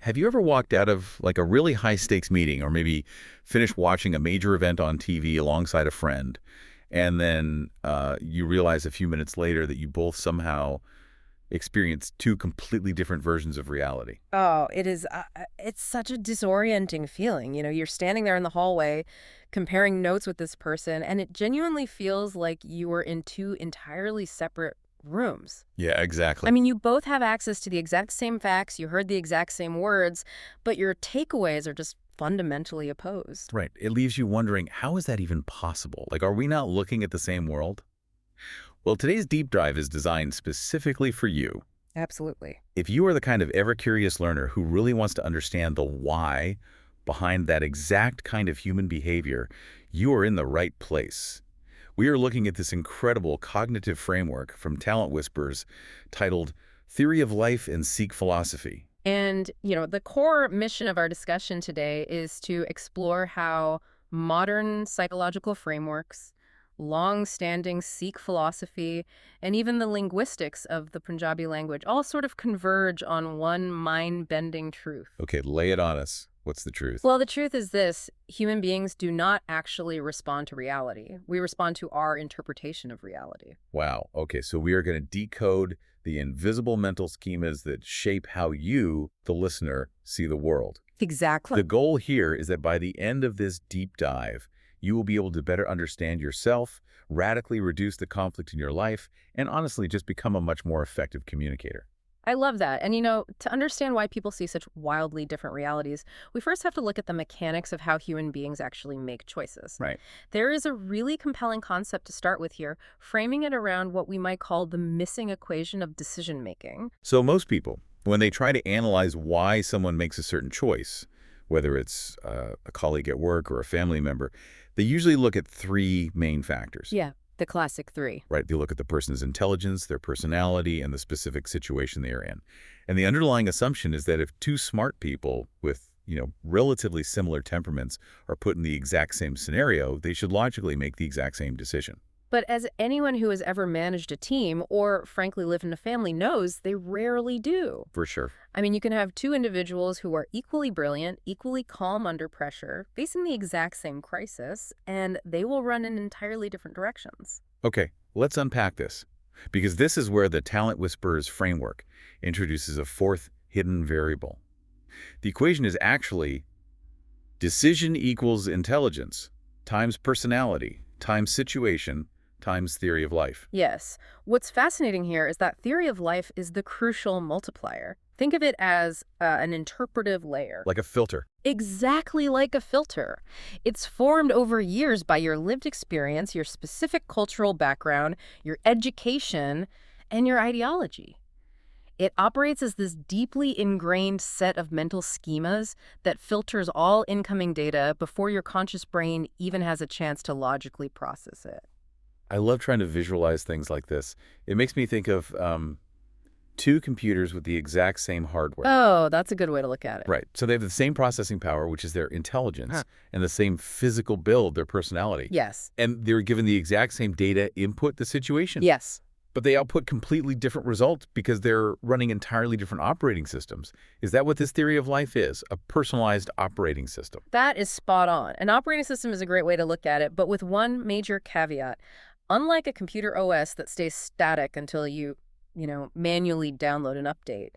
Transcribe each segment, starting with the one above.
Have you ever walked out of like a really high-stakes meeting or maybe finished watching a major event on TV alongside a friend, and then you realize a few minutes later that you both somehow experienced two completely different versions of reality? Oh, it's such a disorienting feeling. You're standing there in the hallway comparing notes with this person, and it genuinely feels like you were in two entirely separate rooms. Yeah, I exactly. mean, you both have access to the exact same facts, you heard the exact same words, but your takeaways are just fundamentally opposed. Right. It leaves you wondering, how is that even possible? Like, are we not looking at the same world? Well, today's deep dive is designed specifically for you. Absolutely. If you are the kind of ever-curious learner who really wants to understand the why behind that exact kind of human behavior, you are in the right place. We are looking at this incredible cognitive framework from Talent Whispers titled Theory of Life and Sikh Philosophy. And, the core mission of our discussion today is to explore how modern psychological frameworks, long-standing Sikh philosophy, and even the linguistics of the Punjabi language all sort of converge on one mind-bending truth. Okay, lay it on us. What's the truth? Well, the truth is this: human beings do not actually respond to reality. We respond to our interpretation of reality. Wow. Okay, so we are going to decode the invisible mental schemas that shape how you, the listener, see the world. Exactly. The goal here is that by the end of this deep dive, you will be able to better understand yourself, radically reduce the conflict in your life, and honestly just become a much more effective communicator. I love that. And to understand why people see such wildly different realities, we first have to look at the mechanics of how human beings actually make choices. Right. There is a really compelling concept to start with here, framing it around what we might call the missing equation of decision making. So most people, when they try to analyze why someone makes a certain choice, whether it's a colleague at work or a family member, they usually look at three main factors. Yeah, the classic three. Right? They look at the person's intelligence, their personality, and the specific situation they are in. And the underlying assumption is that if two smart people with, relatively similar temperaments are put in the exact same scenario, they should logically make the exact same decision. But as anyone who has ever managed a team or, frankly, lived in a family knows, they rarely do. For sure. I mean, you can have two individuals who are equally brilliant, equally calm under pressure, facing the exact same crisis, and they will run in entirely different directions. Okay, let's unpack this. Because this is where the Talent Whisperers framework introduces a fourth hidden variable. The equation is actually decision equals intelligence times personality times situation times theory of life. Yes. What's fascinating here is that theory of life is the crucial multiplier. Think of it as an interpretive layer. Like a filter. Exactly like a filter. It's formed over years by your lived experience, your specific cultural background, your education, and your ideology. It operates as this deeply ingrained set of mental schemas that filters all incoming data before your conscious brain even has a chance to logically process it. I love trying to visualize things like this. It makes me think of two computers with the exact same hardware. Oh, that's a good way to look at it. Right. So they have the same processing power, which is their intelligence, and the same physical build, their personality. Yes. And they're given the exact same data input, the situation. Yes. But they output completely different results because they're running entirely different operating systems. Is that what this theory of life is? A personalized operating system. That is spot on. An operating system is a great way to look at it, but with one major caveat. Unlike a computer OS that stays static until you manually download an update,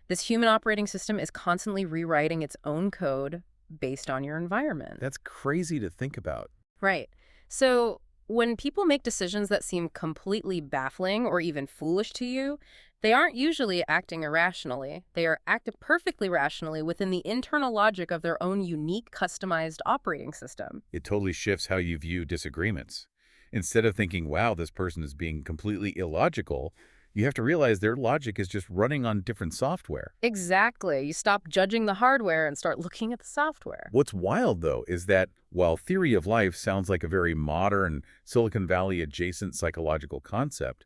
this human operating system is constantly rewriting its own code based on your environment. That's crazy to think about. Right. So when people make decisions that seem completely baffling or even foolish to you, they aren't usually acting irrationally. They are acting perfectly rationally within the internal logic of their own unique, customized operating system. It totally shifts how you view disagreements. Instead of thinking, wow, this person is being completely illogical, you have to realize their logic is just running on different software. Exactly. You stop judging the hardware and start looking at the software. What's wild, though, is that while theory of life sounds like a very modern, Silicon Valley adjacent psychological concept,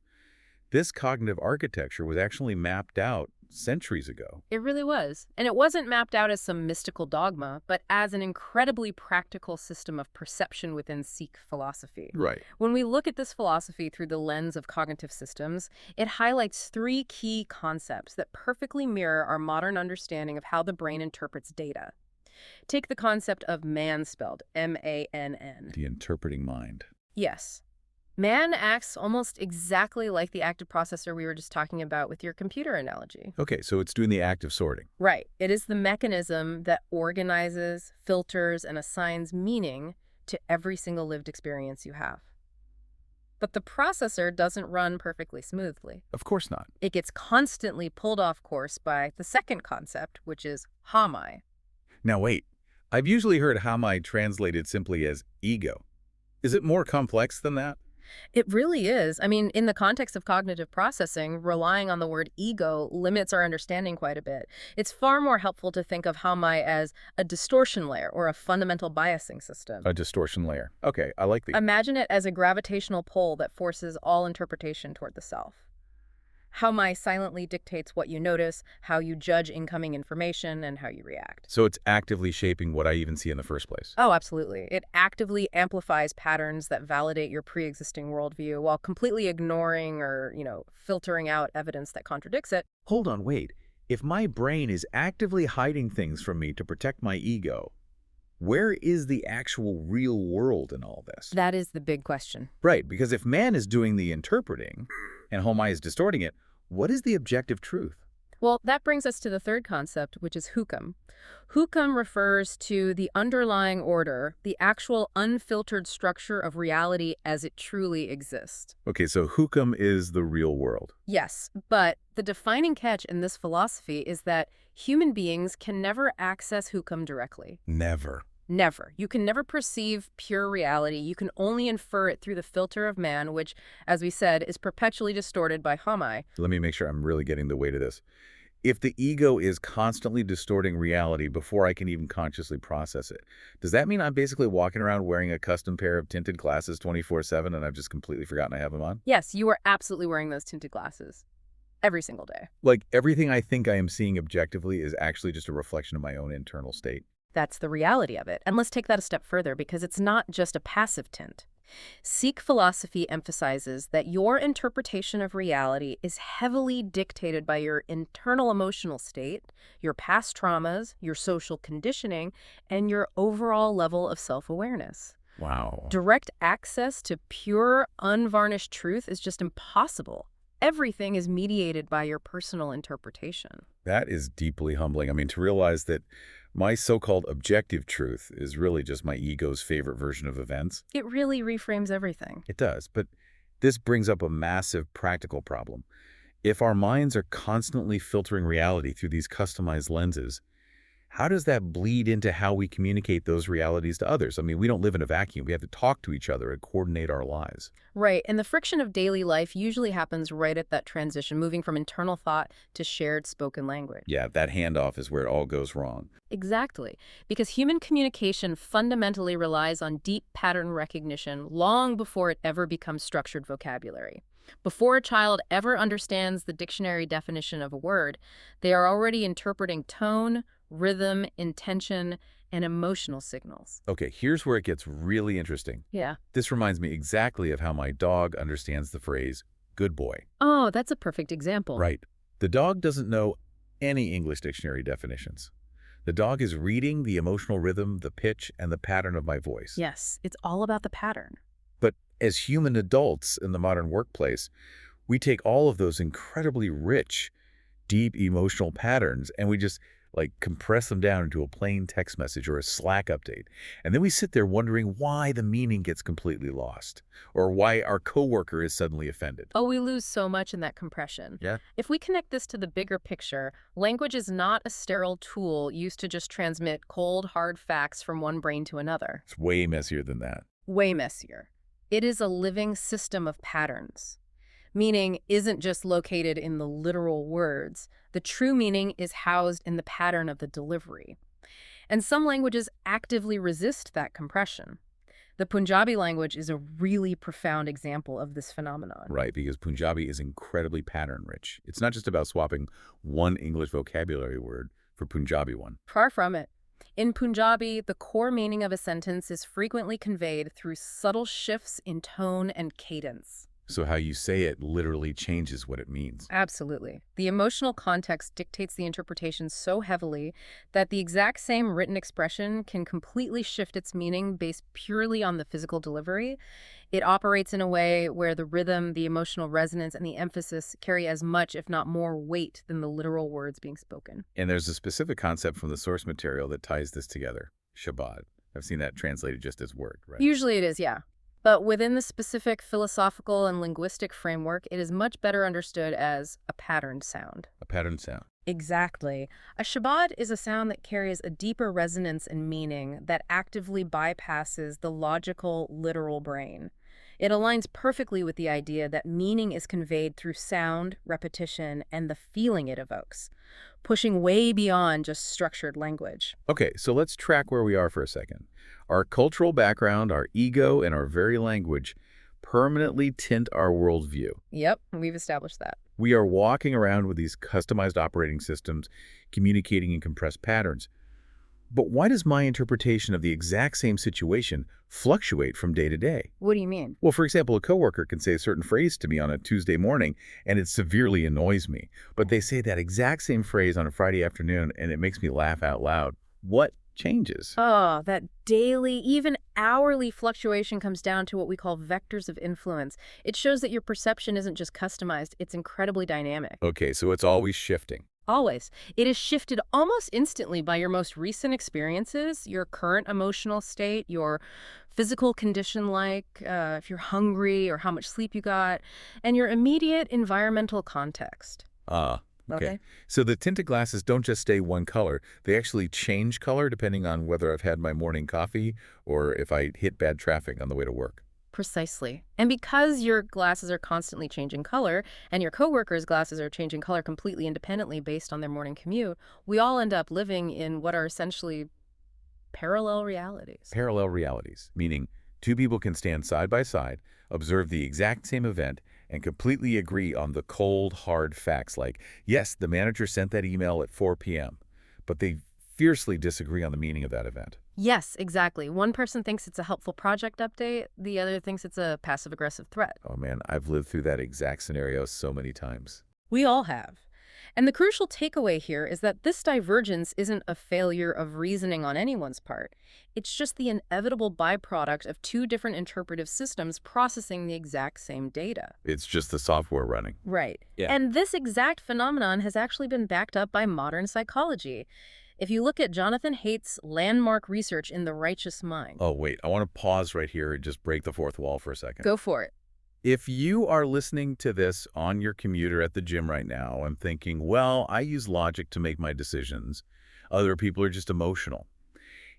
this cognitive architecture was actually mapped out centuries ago. It really was. And it wasn't mapped out as some mystical dogma, but as an incredibly practical system of perception within Sikh philosophy. Right. When we look at this philosophy through the lens of cognitive systems, it highlights three key concepts that perfectly mirror our modern understanding of how the brain interprets data. Take the concept of man, spelled M-A-N-N. The interpreting mind. Yes. Man acts almost exactly like the active processor we were just talking about with your computer analogy. Okay, so it's doing the act of sorting. Right. It is the mechanism that organizes, filters, and assigns meaning to every single lived experience you have. But the processor doesn't run perfectly smoothly. Of course not. It gets constantly pulled off course by the second concept, which is hamai. Now wait, I've usually heard Hamai translated simply as ego. Is it more complex than that? It really is. I mean, in the context of cognitive processing, relying on the word ego limits our understanding quite a bit. It's far more helpful to think of hamai as a distortion layer or a fundamental biasing system. A distortion layer. Okay, I like the... Imagine it as a gravitational pull that forces all interpretation toward the self. Hamai silently dictates what you notice, how you judge incoming information, and how you react. So it's actively shaping what I even see in the first place. Oh, absolutely. It actively amplifies patterns that validate your pre-existing worldview while completely ignoring or, filtering out evidence that contradicts it. Hold on, wait. If my brain is actively hiding things from me to protect my ego, where is the actual real world in all this? That is the big question. Right, because if man is doing the interpreting and Homai is distorting it, what is the objective truth? Well, that brings us to the third concept, which is hukam. Hukam refers to the underlying order, the actual unfiltered structure of reality as it truly exists. Okay, so hukam is the real world. Yes, but the defining catch in this philosophy is that human beings can never access hukam directly. Never. Never. You can never perceive pure reality. You can only infer it through the filter of man, which, as we said, is perpetually distorted by hamai. Let me make sure I'm really getting the weight of this. If the ego is constantly distorting reality before I can even consciously process it, does that mean I'm basically walking around wearing a custom pair of tinted glasses 24/7 and I've just completely forgotten I have them on? Yes, you are absolutely wearing those tinted glasses. Every single day. Like everything I think I am seeing objectively is actually just a reflection of my own internal state. That's the reality of it. And let's take that a step further, because it's not just a passive tint. Sikh philosophy emphasizes that your interpretation of reality is heavily dictated by your internal emotional state, your past traumas, your social conditioning, and your overall level of self-awareness. Wow. Direct access to pure, unvarnished truth is just impossible. Everything is mediated by your personal interpretation. That is deeply humbling. I mean, to realize that my so-called objective truth is really just my ego's favorite version of events. It really reframes everything. It does, but this brings up a massive practical problem. If our minds are constantly filtering reality through these customized lenses, how does that bleed into how we communicate those realities to others? I mean, we don't live in a vacuum. We have to talk to each other and coordinate our lives. Right, and the friction of daily life usually happens right at that transition, moving from internal thought to shared spoken language. Yeah, that handoff is where it all goes wrong. Exactly, because human communication fundamentally relies on deep pattern recognition long before it ever becomes structured vocabulary. Before a child ever understands the dictionary definition of a word, they are already interpreting tone, rhythm, intention, and emotional signals. Okay, here's where it gets really interesting. Yeah. This reminds me exactly of how my dog understands the phrase, good boy. Oh, that's a perfect example. Right. The dog doesn't know any English dictionary definitions. The dog is reading the emotional rhythm, the pitch, and the pattern of my voice. Yes, it's all about the pattern. But as human adults in the modern workplace, we take all of those incredibly rich, deep emotional patterns and we just compress them down into a plain text message or a Slack update. And then we sit there wondering why the meaning gets completely lost or why our coworker is suddenly offended. Oh, we lose so much in that compression. Yeah. If we connect this to the bigger picture, language is not a sterile tool used to just transmit cold, hard facts from one brain to another. It's way messier than that. Way messier. It is a living system of patterns. Meaning isn't just located in the literal words. The true meaning is housed in the pattern of the delivery. And some languages actively resist that compression. The Punjabi language is a really profound example of this phenomenon. Right, because Punjabi is incredibly pattern-rich. It's not just about swapping one English vocabulary word for Punjabi one. Far from it. In Punjabi, the core meaning of a sentence is frequently conveyed through subtle shifts in tone and cadence. So how you say it literally changes what it means. Absolutely. The emotional context dictates the interpretation so heavily that the exact same written expression can completely shift its meaning based purely on the physical delivery. It operates in a way where the rhythm, the emotional resonance, and the emphasis carry as much, if not more, weight than the literal words being spoken. And there's a specific concept from the source material that ties this together, Shabad. I've seen that translated just as word, right? Usually it is, yeah. But within the specific philosophical and linguistic framework, it is much better understood as a patterned sound. A pattern sound. Exactly. A shabad is a sound that carries a deeper resonance and meaning that actively bypasses the logical, literal brain. It aligns perfectly with the idea that meaning is conveyed through sound, repetition, and the feeling it evokes, pushing way beyond just structured language. Okay, so let's track where we are for a second. Our cultural background, our ego, and our very language permanently tint our worldview. Yep, we've established that. We are walking around with these customized operating systems, communicating in compressed patterns. But why does my interpretation of the exact same situation fluctuate from day to day? What do you mean? Well, for example, a coworker can say a certain phrase to me on a Tuesday morning, and it severely annoys me. But they say that exact same phrase on a Friday afternoon, and it makes me laugh out loud. What changes? Oh, that daily, even hourly fluctuation comes down to what we call vectors of influence. It shows that your perception isn't just customized, it's incredibly dynamic. Okay, so it's always shifting. Always. It is shifted almost instantly by your most recent experiences, your current emotional state, your physical condition if you're hungry or how much sleep you got, and your immediate environmental context. Ah, okay. Okay. So the tinted glasses don't just stay one color. They actually change color depending on whether I've had my morning coffee or if I hit bad traffic on the way to work. Precisely. And because your glasses are constantly changing color and your coworkers' glasses are changing color completely independently based on their morning commute, we all end up living in what are essentially parallel realities. Parallel realities, meaning two people can stand side by side, observe the exact same event, and completely agree on the cold, hard facts like, yes, the manager sent that email at 4 p.m., but they fiercely disagree on the meaning of that event. Yes, exactly. One person thinks it's a helpful project update, the other thinks it's a passive-aggressive threat. Oh man, I've lived through that exact scenario so many times. We all have. And the crucial takeaway here is that this divergence isn't a failure of reasoning on anyone's part. It's just the inevitable byproduct of two different interpretive systems processing the exact same data. It's just the software running. Right. Yeah. And this exact phenomenon has actually been backed up by modern psychology. If you look at Jonathan Haidt's landmark research in The Righteous Mind. Oh, wait, I want to pause right here and just break the fourth wall for a second. Go for it. If you are listening to this on your commute or at the gym right now and thinking, well, I use logic to make my decisions, other people are just emotional.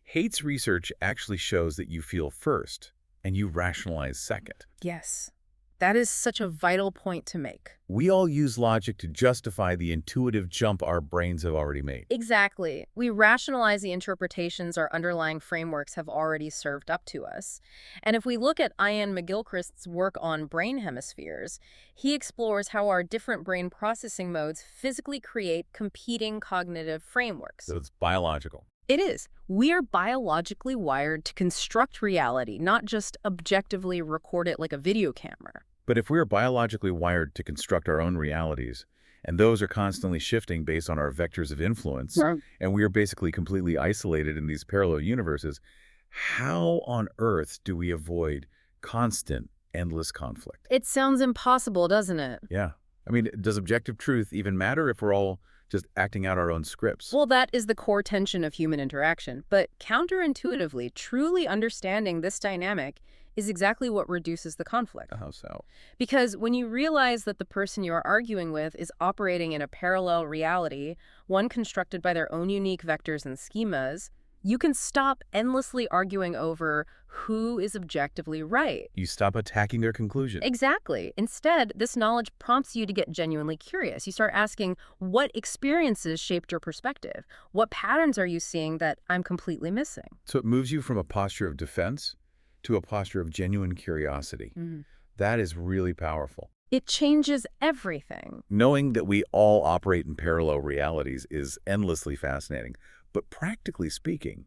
Haidt's research actually shows that you feel first and you rationalize second. Yes. That is such a vital point to make. We all use logic to justify the intuitive jump our brains have already made. Exactly. We rationalize the interpretations our underlying frameworks have already served up to us. And if we look at Ian McGilchrist's work on brain hemispheres, he explores how our different brain processing modes physically create competing cognitive frameworks. So it's biological. It is. We are biologically wired to construct reality, not just objectively record it like a video camera. But if we are biologically wired to construct our own realities, and those are constantly shifting based on our vectors of influence, and we are basically completely isolated in these parallel universes, how on earth do we avoid constant, endless conflict? It sounds impossible, doesn't it? Yeah. I mean, does objective truth even matter if we're all just acting out our own scripts? Well, that is the core tension of human interaction. But counterintuitively, truly understanding this dynamic is exactly what reduces the conflict. How so? Because when you realize that the person you are arguing with is operating in a parallel reality, one constructed by their own unique vectors and schemas, you can stop endlessly arguing over who is objectively right. You stop attacking their conclusion. Exactly. Instead, this knowledge prompts you to get genuinely curious. You start asking, what experiences shaped your perspective? What patterns are you seeing that I'm completely missing? So it moves you from a posture of defense to a posture of genuine curiosity. That is really powerful. It changes everything. Knowing that we all operate in parallel realities is endlessly fascinating. But practically speaking,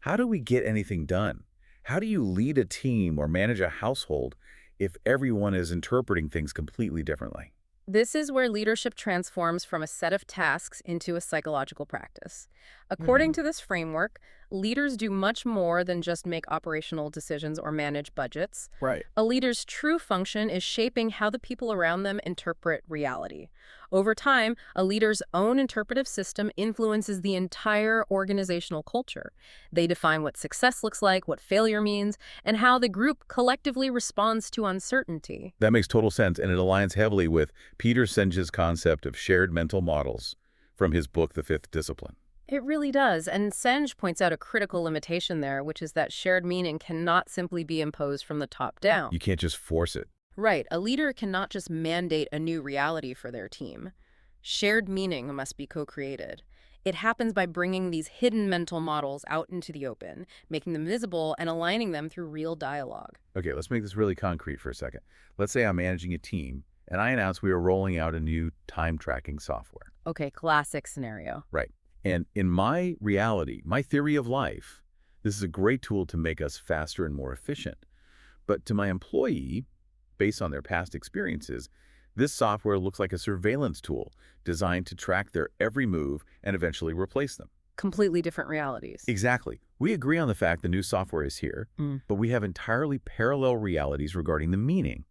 how do we get anything done? How do you lead a team or manage a household if everyone is interpreting things completely differently? This is where leadership transforms from a set of tasks into a psychological practice. According Hmm. to this framework, leaders do much more than just make operational decisions or manage budgets. Right. A leader's true function is shaping how the people around them interpret reality. Over time, a leader's own interpretive system influences the entire organizational culture. They define what success looks like, what failure means, and how the group collectively responds to uncertainty. That makes total sense, and it aligns heavily with Peter Senge's concept of shared mental models from his book, The Fifth Discipline. It really does, and Senge points out a critical limitation there, which is that shared meaning cannot simply be imposed from the top down. You can't just force it. Right, a leader cannot just mandate a new reality for their team. Shared meaning must be co-created. It happens by bringing these hidden mental models out into the open, making them visible and aligning them through real dialogue. Okay, let's make this really concrete for a second. Let's say I'm managing a team, and I announce we are rolling out a new time tracking software. Okay, classic scenario. Right. And in my reality, my theory of life, this is a great tool to make us faster and more efficient. But to my employee, based on their past experiences, this software looks like a surveillance tool designed to track their every move and eventually replace them. Completely different realities. Exactly. We agree on the fact the new software is here, but we have entirely parallel realities regarding the meaning.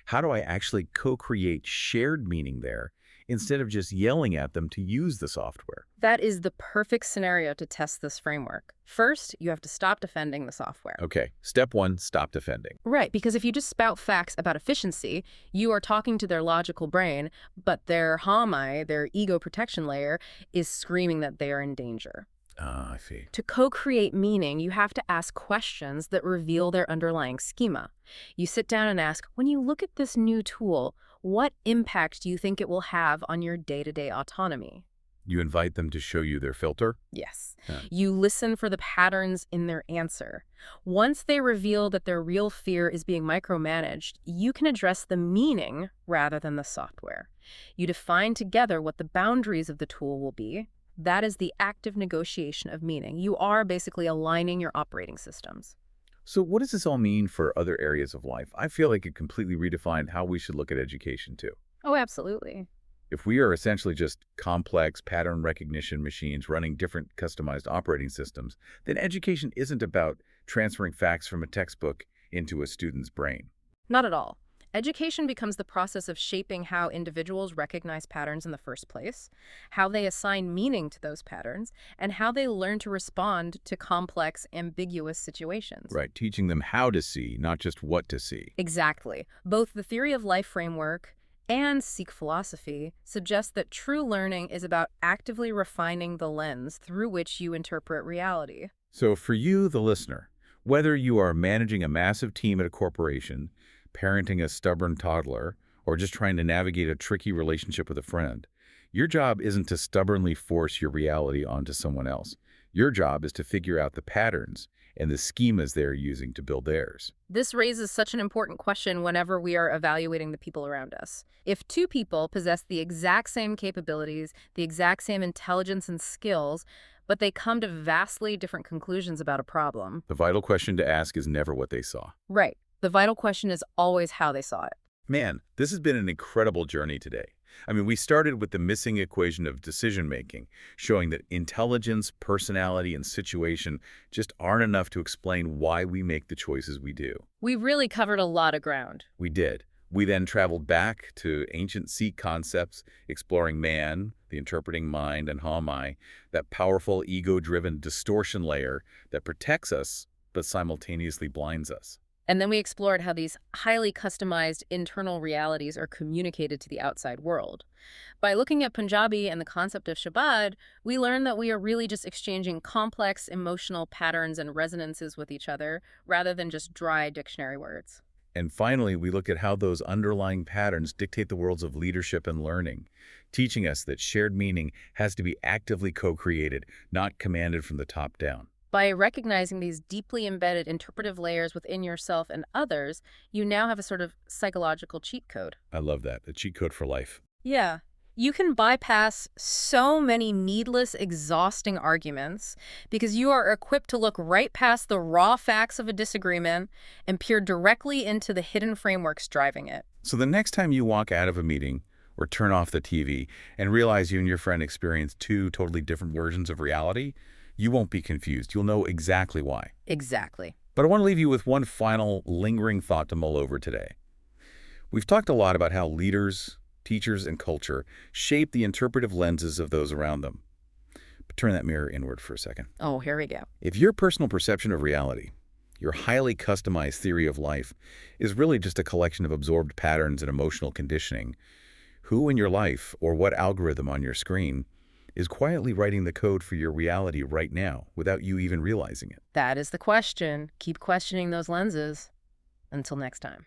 How do I actually co-create shared meaning there instead of just yelling at them to use the software? That is the perfect scenario to test this framework. First, you have to stop defending the software. Okay, step one, stop defending. Right, because if you just spout facts about efficiency, you are talking to their logical brain, but their hami, their ego protection layer, is screaming that they are in danger. Ah, I see. To co-create meaning, you have to ask questions that reveal their underlying schema. You sit down and ask, when you look at this new tool, what impact do you think it will have on your day-to-day autonomy? You invite them to show you their filter? Yes. Yeah. You listen for the patterns in their answer. Once they reveal that their real fear is being micromanaged, you can address the meaning rather than the software. You define together what the boundaries of the tool will be. That is the active negotiation of meaning. You are basically aligning your operating systems. So what does this all mean for other areas of life? I feel like it completely redefined how we should look at education too. Oh, absolutely. If we are essentially just complex pattern recognition machines running different customized operating systems, then education isn't about transferring facts from a textbook into a student's brain. Not at all. Education becomes the process of shaping how individuals recognize patterns in the first place, how they assign meaning to those patterns, and how they learn to respond to complex, ambiguous situations. Right, teaching them how to see, not just what to see. Exactly. Both the Theory of Life framework and Sikh philosophy suggest that true learning is about actively refining the lens through which you interpret reality. So for you, the listener, whether you are managing a massive team at a corporation, parenting a stubborn toddler, or just trying to navigate a tricky relationship with a friend, your job isn't to stubbornly force your reality onto someone else. Your job is to figure out the patterns and the schemas they're using to build theirs. This raises such an important question whenever we are evaluating the people around us. If two people possess the exact same capabilities, the exact same intelligence and skills, but they come to vastly different conclusions about a problem. The vital question to ask is never what they saw. Right. The vital question is always how they saw it. Man, this has been an incredible journey today. I mean, we started with the missing equation of decision-making, showing that intelligence, personality, and situation just aren't enough to explain why we make the choices we do. We really covered a lot of ground. We did. We then traveled back to ancient Sikh concepts, exploring man, the interpreting mind, and hami, that powerful ego-driven distortion layer that protects us but simultaneously blinds us. And then we explored how these highly customized internal realities are communicated to the outside world. By looking at Punjabi and the concept of Shabad, we learned that we are really just exchanging complex emotional patterns and resonances with each other, rather than just dry dictionary words. And finally, we look at how those underlying patterns dictate the worlds of leadership and learning, teaching us that shared meaning has to be actively co-created, not commanded from the top down. By recognizing these deeply embedded interpretive layers within yourself and others, you now have a sort of psychological cheat code. I love that. A cheat code for life. Yeah. You can bypass so many needless, exhausting arguments because you are equipped to look right past the raw facts of a disagreement and peer directly into the hidden frameworks driving it. So the next time you walk out of a meeting or turn off the TV and realize you and your friend experienced two totally different versions of reality, you won't be confused. You'll know exactly why. Exactly. But I want to leave you with one final lingering thought to mull over today. We've talked a lot about how leaders, teachers, and culture shape the interpretive lenses of those around them. But turn that mirror inward for a second. Oh, here we go. If your personal perception of reality, your highly customized theory of life, is really just a collection of absorbed patterns and emotional conditioning, who in your life or what algorithm on your screen is quietly writing the code for your reality right now without you even realizing it? That is the question. Keep questioning those lenses. Until next time.